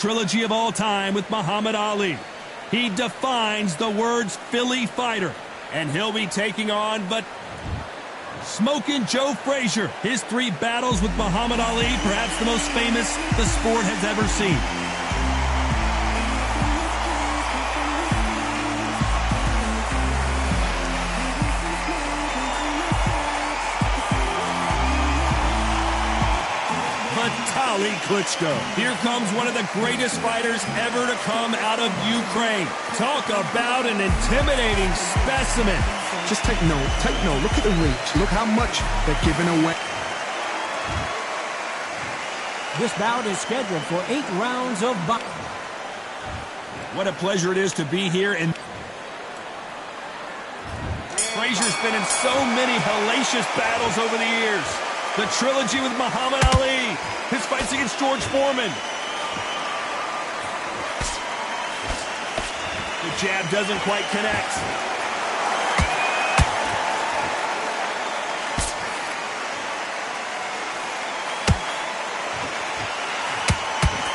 Trilogy of all time with Muhammad Ali. He defines the words Philly fighter, and he'll be taking on Smokin' Joe Frazier. His 3 battles with Muhammad Ali, perhaps the most famous the sport has ever seen. Vitaly Klitschko. Here comes one of the greatest fighters ever to come out of Ukraine. Talk about an intimidating specimen. Just take note, look at the reach, look how much they're giving away. This bout is scheduled for 8 rounds of boxing. What a pleasure it is to be here. And Frazier's been in so many hellacious battles over the years. The trilogy with Muhammad Ali. His fights against George Foreman. The jab doesn't quite connect.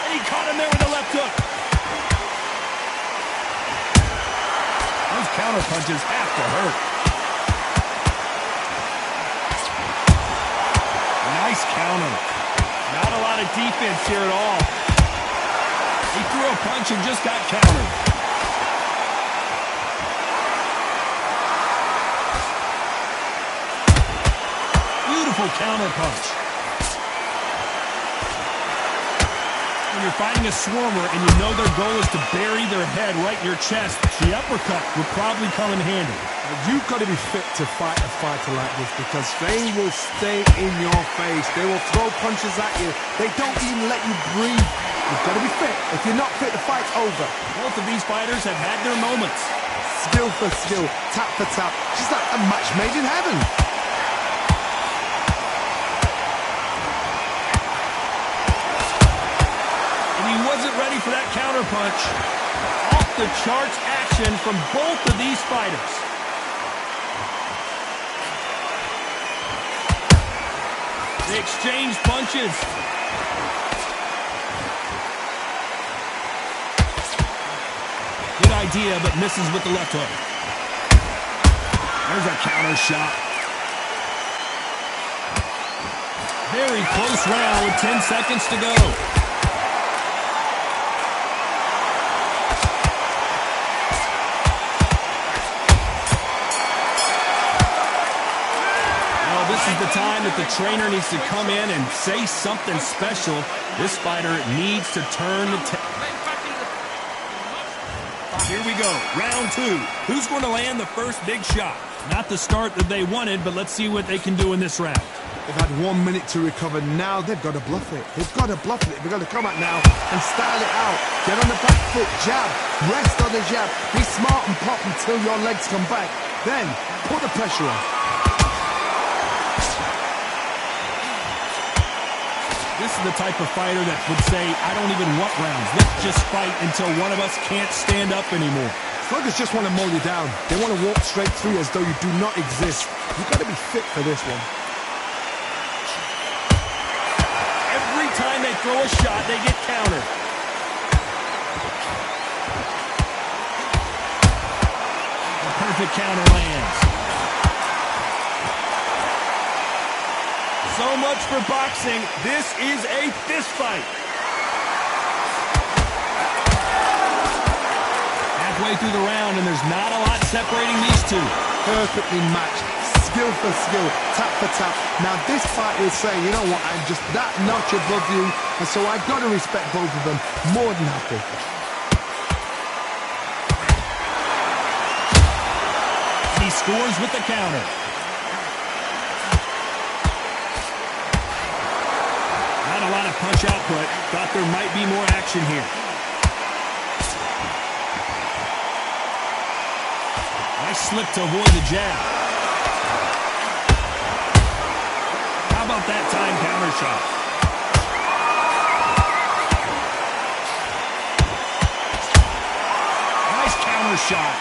And he caught him there with a left hook. Those counter punches have to hurt. Nice counter. Not a lot of defense here at all. He threw a punch and just got countered. Beautiful counter punch. When you're fighting a swarmer and you know their goal is to bury their head right in your chest, the uppercut will probably come in handy. You've got to be fit to fight a fighter like this because they will stay in your face. They will throw punches at you. They don't even let you breathe. You've got to be fit. If you're not fit, the fight's over. Both of these fighters have had their moments. Skill for skill, tap for tap. Just like a match made in heaven. And he wasn't ready for that counter punch. Off the charts action from both of these fighters. They exchange punches. Good idea, but misses with the left hook. There's a counter shot. Very close round with 10 seconds to go. This is the time that the trainer needs to come in and say something special. This fighter needs to turn the Here we go, round 2. Who's going to land the first big shot? Not the start that they wanted, but let's see what they can do in this round. They've had 1 minute to recover. Now they've got to bluff it. They've got to bluff it. They've got to come out now and style it out. Get on the back foot, jab, rest on the jab. Be smart and pop until your legs come back. Then put the pressure on. This is the type of fighter that would say, I don't even want rounds. Let's just fight until one of us can't stand up anymore. Sluggers just want to mow you down. They want to walk straight through as though you do not exist. You've got to be fit for this one. Every time they throw a shot, they get countered. A perfect counter lands. So much for boxing. This is a fist fight. Halfway through the round, and there's not a lot separating these two. Perfectly matched. Skill for skill, tap for tap. Now this fight will say, you know what, I'm just that notch above you, and so I've got to respect both of them. More than happy. He scores with the counter. A lot of punch output. Thought there might be more action here. Nice slip to avoid the jab. How about that time counter shot? Nice counter shot.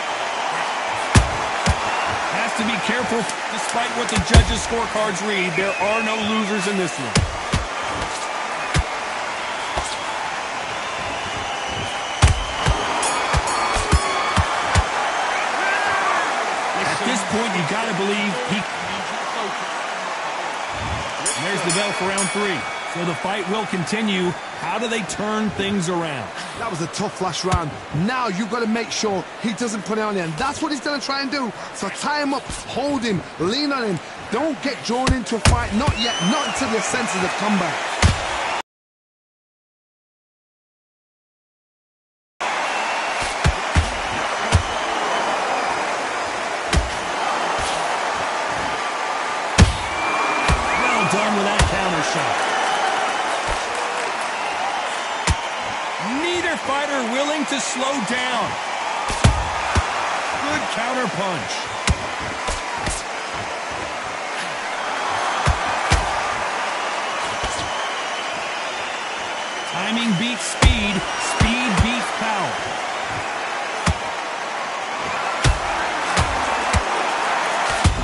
Has to be careful. Despite what the judges' scorecards read, there are no losers in this one. point, you got to believe he... And there's the bell for round 3. So the fight will continue. How do they turn things around? That was a tough last round. Now you've got to make sure he doesn't put it on you. And that's what he's going to try and do. So tie him up, hold him, lean on him. Don't get drawn into a fight. Not yet. Not until your senses have come back. Well done with that counter shot. Neither fighter willing to slow down. Good counter punch. Timing beats speed. Speed beats power.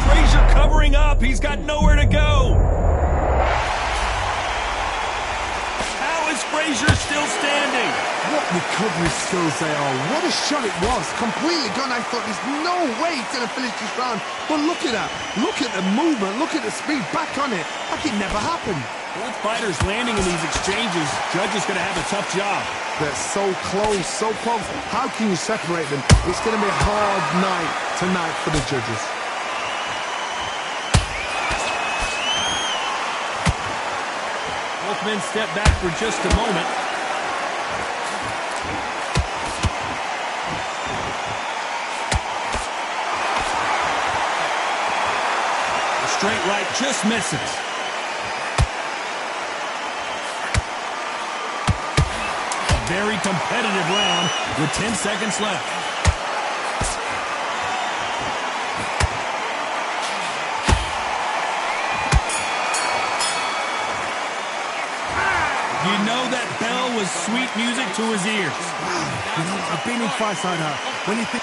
Frazier covering up. He's got nowhere to go. Frazier still standing. What recovery skills they are. What a shot it was. Completely gone. I thought there's no way he's going to finish this round. But look at that. Look at the movement. Look at the speed. Back on it. Like it never happened. Both fighters landing in these exchanges. Judge is going to have a tough job. They're so close, so close. How can you separate them? It's going to be a hard night tonight for the judges. Both men step back for just a moment. The straight right just misses. A very competitive round with 10 seconds left. You know that bell was sweet music to his ears. You know, I've been in fights like that. When you think...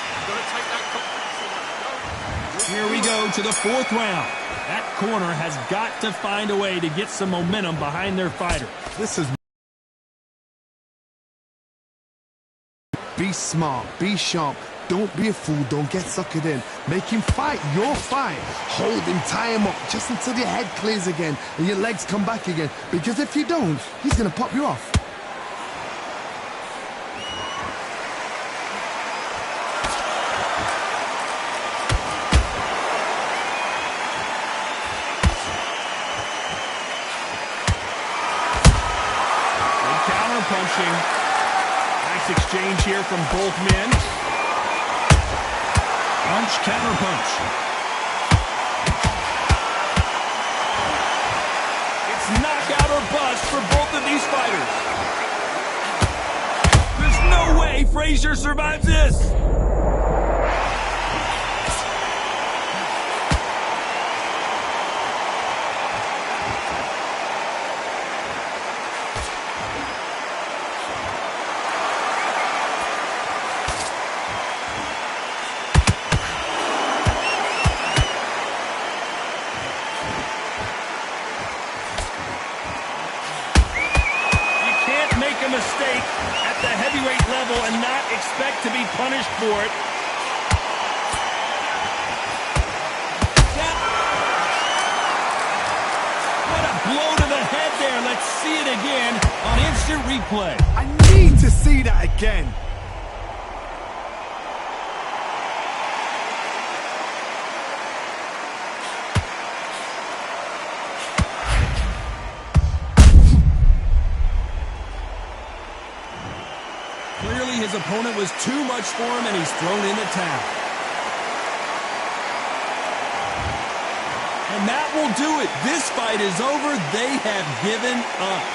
Here we go to the 4th round. That corner has got to find a way to get some momentum behind their fighter. This is... Be smart, be sharp. Don't be a fool, don't get suckered in. Make him fight your fight. Hold him, tie him up, just until your head clears again and your legs come back again. Because if you don't, he's going to pop you off. Good counter punching. Nice exchange here from both men. Punch, counter punch. It's knockout or bust for both of these fighters. There's no way Frazier survives this. Make a mistake at the heavyweight level and not expect to be punished for it. What a blow to the head there. Let's see it again on instant replay. I need to see that again. Clearly his opponent was too much for him and he's thrown in the towel. And that will do it. This fight is over. They have given up.